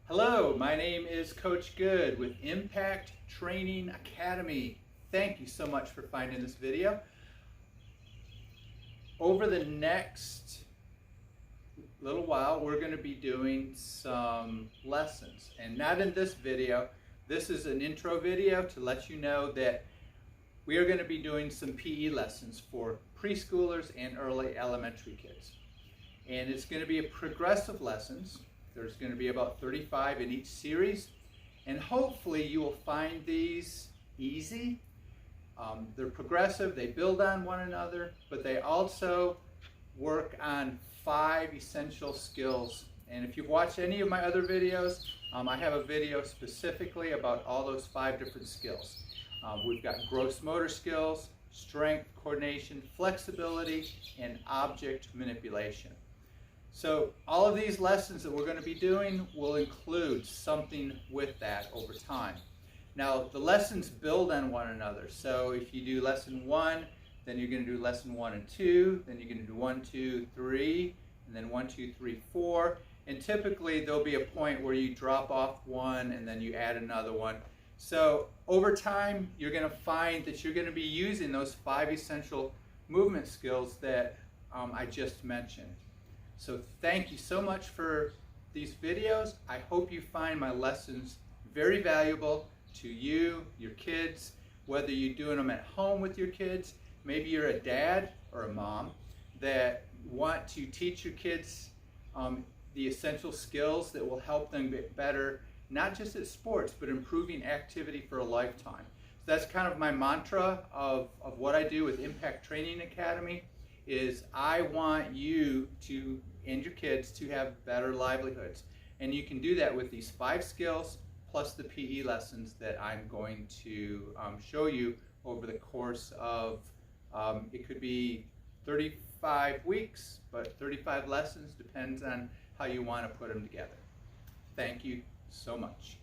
Hello, my name is Coach Good with Impact Training Academy. Thank you so much for finding this video. Over the next little while, we're going to be doing some lessons, and not in this video. This is an intro video to let you know that we are going to be doing some PE lessons for preschoolers and early elementary kids. And it's going to be a progressive lessons. There's going to be about 35 in each series, and hopefully you will find these easy. They're progressive, they build on one another, but they also work on 5 essential skills. And if you've watched any of my other videos, I have a video specifically about all those 5 different skills. We've got gross motor skills, strength, coordination, flexibility, and object manipulation. So all of these lessons that we're going to be doing will include something with that over time. Now the lessons build on one another. So if you do lesson 1, then you're going to do lesson 1 and 2, then you're going to do 1, 2, 3, and then 1, 2, 3, 4. And typically there'll be a point where you drop off one and then you add another one. So over time you're going to find that you're going to be using those 5 essential movement skills that I just mentioned. So thank you so much for these videos. I hope you find my lessons very valuable to you, your kids, whether you're doing them at home with your kids. Maybe you're a dad or a mom that want to teach your kids the essential skills that will help them get better, not just at sports, but improving activity for a lifetime. So that's kind of my mantra of what I do with Impact Training Academy. Is I want you to and your kids to have better livelihoods, and you can do that with these 5 skills plus the PE lessons that I'm going to show you over the course of it could be 35 weeks, but 35 lessons depends on how you want to put them together. Thank you so much.